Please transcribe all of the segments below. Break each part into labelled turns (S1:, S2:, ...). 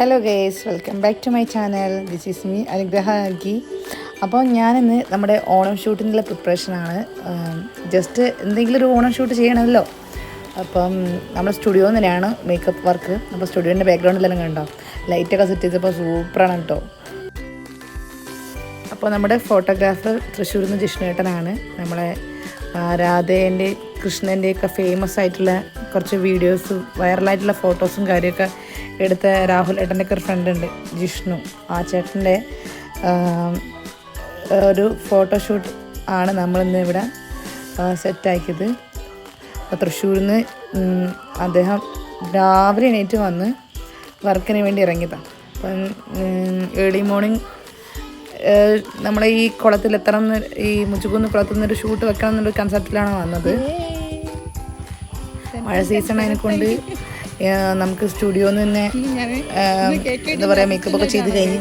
S1: Hello guys, welcome back to my channel. This is me Anugraha നൽകി. അപ്പോൾ ഞാനിന്ന് നമ്മുടെ ഓണം ഷൂട്ടിനുള്ള പ്രിപ്പറേഷനാണ്. ജസ്റ്റ് എന്തെങ്കിലും ഒരു ഓണം ഷൂട്ട് ചെയ്യണമല്ലോ. അപ്പം നമ്മുടെ സ്റ്റുഡിയോയിൽ തന്നെയാണ് മേക്കപ്പ് വർക്ക്. അപ്പോൾ സ്റ്റുഡിയോൻ്റെ ബാക്ക്ഗ്രൗണ്ടിലെല്ലാം കണ്ടോ, ലൈറ്റൊക്കെ സെറ്റ് ചെയ്തപ്പോൾ സൂപ്പറാണ് കേട്ടോ. അപ്പോൾ നമ്മുടെ ഫോട്ടോഗ്രാഫർ തൃശ്ശൂരിൽ നിന്ന് ജിഷ്ണുവേട്ടനാണ്. നമ്മളെ രാധേൻ്റെ കൃഷ്ണൻ്റെയൊക്കെ ഫേമസ് ആയിട്ടുള്ള കുറച്ച് വീഡിയോസ്, വൈറലായിട്ടുള്ള ഫോട്ടോസും കാര്യമൊക്കെ എടുത്ത രാഹുൽ ഏട്ടൻ്റെ ഒരു ഫ്രണ്ട് ഉണ്ട്, ജിഷ്ണു. ആ ചേട്ടൻ്റെ ഒരു ഫോട്ടോഷൂട്ട് ആണ് നമ്മളിന്ന് ഇവിടെ സെറ്റാക്കിയത്. അപ്പോൾ തൃശ്ശൂരിൽ നിന്ന് അദ്ദേഹം രാവിലെ എണീറ്റ് വന്ന് വർക്കിന് വേണ്ടി ഇറങ്ങിയതാണ്. അപ്പം ഏർലി മോർണിംഗ് നമ്മളെ ഈ കുളത്തിൽ എത്തണം എന്ന്, ഈ മുച്ചുകുന്ന് കുളത്തിൽ നിന്നൊരു ഷൂട്ട് വെക്കണം എന്നൊരു കൺസെപ്റ്റിലാണ് വന്നത്. മഴ സീസൺ അതിനെക്കൊണ്ട് നമുക്ക് സ്റ്റുഡിയോയിൽ നിന്ന് തന്നെ എന്താ പറയുക, മേക്കപ്പൊക്കെ ചെയ്ത് കഴിഞ്ഞ്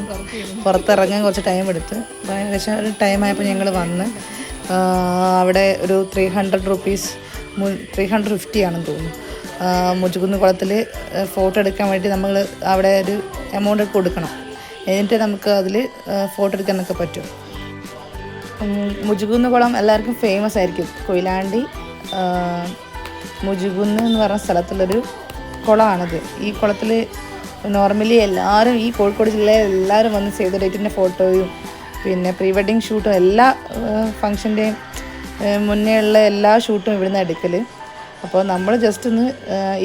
S1: പുറത്തിറങ്ങാൻ കുറച്ച് ടൈം എടുത്ത്. അപ്പോൾ ഏകദേശം ഒരു ടൈമായപ്പോൾ ഞങ്ങൾ വന്ന് അവിടെ ഒരു 300 റുപ്പീസ് 350 ആണെന്ന് തോന്നുന്നു, മുച്ചുകുന്ന് കുളത്തിൽ ഫോട്ടോ എടുക്കാൻ വേണ്ടി നമ്മൾ അവിടെ ഒരു എമൗണ്ട് കൊടുക്കണം. എന്നിട്ട് നമുക്ക് അതിൽ ഫോട്ടോ എടുക്കാനൊക്കെ പറ്റും. മുച്ചുകുന്ന് കുളം എല്ലാവർക്കും ഫേമസ് ആയിരിക്കും. കൊയിലാണ്ടി മുച്ചുകുന്ന് എന്ന് പറഞ്ഞ സ്ഥലത്തുള്ളൊരു കുളമാണിത്. ഈ കുളത്തിൽ നോർമലി എല്ലാവരും, ഈ കോഴിക്കോട് ജില്ലയിൽ എല്ലാവരും വന്ന് സേവ് ദ ഡേറ്റിൻ്റെ ഫോട്ടോയും പിന്നെ പ്രീ വെഡിങ് ഷൂട്ടും എല്ലാ ഫങ്ഷൻ്റെയും മുന്നേ ഉള്ള എല്ലാ ഷൂട്ടും ഇവിടുന്ന് എടുക്കൽ. അപ്പോൾ നമ്മൾ ജസ്റ്റ് ഒന്ന്,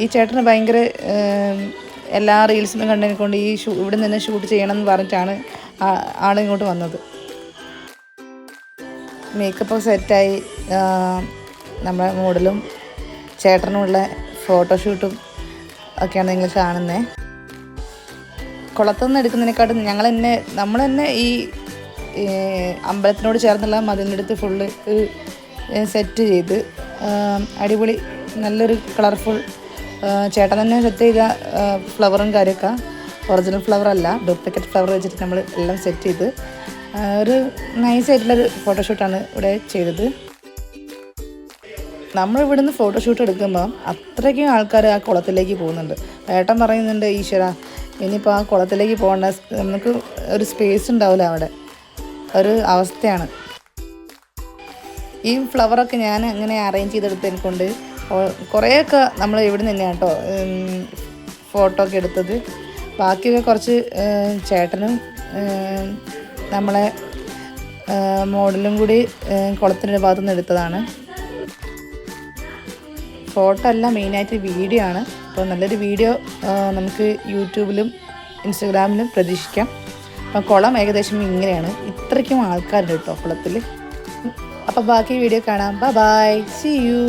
S1: ഈ ചേട്ടന് ഭയങ്കര എല്ലാ റീൽസിലും കണ്ടതിനെക്കൊണ്ട് ഈ ഇവിടെ നിന്ന് ഷൂട്ട് ചെയ്യണം എന്ന് പറഞ്ഞിട്ടാണ് ആളിങ്ങോട്ട് വന്നത്. മേക്കപ്പ് സെറ്റായി നമ്മുടെ മോഡലും ചേട്ടനുമുള്ള ഫോട്ടോഷൂട്ടും ഒക്കെയാണ് നിങ്ങൾ കാണുന്നത്. കുളത്തുനിന്ന് എടുക്കുന്നതിനെക്കാട്ടും നമ്മൾ തന്നെ ഈ അമ്പലത്തിനോട് ചേർന്നുള്ള മതിലിനടുത്ത് ഫുള്ള് സെറ്റ് ചെയ്ത് അടിപൊളി നല്ലൊരു കളർഫുൾ, ചേട്ടൻ തന്നെ സെറ്റ് ചെയ്ത ഫ്ലവറും കാര്യമൊക്കെ ഒറിജിനൽ ഫ്ലവർ അല്ല, ഡ്യൂപ്ലിക്കേറ്റ് ഫ്ലവർ വെച്ചിട്ട് നമ്മൾ എല്ലാം സെറ്റ് ചെയ്ത് ഒരു നൈസായിട്ടുള്ളൊരു ഫോട്ടോഷൂട്ടാണ് ഇവിടെ ചെയ്തത്. നമ്മളിവിടുന്ന് ഫോട്ടോഷൂട്ട് എടുക്കുമ്പോൾ അത്രയ്ക്കും ആൾക്കാർ ആ കുളത്തിലേക്ക് പോകുന്നുണ്ട്. ഏട്ടൻ പറയുന്നുണ്ട്, ഈശ്വര ഇനിയിപ്പോൾ ആ കുളത്തിലേക്ക് പോകേണ്ട, നമുക്ക് ഒരു സ്പേസ് ഉണ്ടാവില്ല, അവിടെ ഒരു അവസ്ഥയാണ്. ഈ ഫ്ലവറൊക്കെ ഞാൻ അങ്ങനെ അറേഞ്ച് ചെയ്തെടുത്തതിനെ കൊണ്ട് കുറേയൊക്കെ നമ്മൾ ഇവിടെ നിന്ന് തന്നെയാണ് കേട്ടോ ഫോട്ടോ ഒക്കെ എടുത്തത്. ബാക്കിയൊക്കെ കുറച്ച് ചേട്ടനും നമ്മളെ മോഡലും കൂടി കുളത്തിൻ്റെ ഭാഗത്തുനിന്ന് എടുത്തതാണ്. ഫോട്ടോ അല്ല, മെയിനായിട്ട് വീഡിയോ ആണ്. അപ്പോൾ നല്ലൊരു വീഡിയോ നമുക്ക് യൂട്യൂബിലും ഇൻസ്റ്റഗ്രാമിലും പ്രതീക്ഷിക്കാം. അപ്പോൾ കുളം ഏകദേശം ഇങ്ങനെയാണ്, ഇത്രയ്ക്കും ആൾക്കാരുണ്ട് കേട്ടോ കുളത്തിൽ. അപ്പോൾ ബാക്കി വീഡിയോ കാണാം. Bye, see U.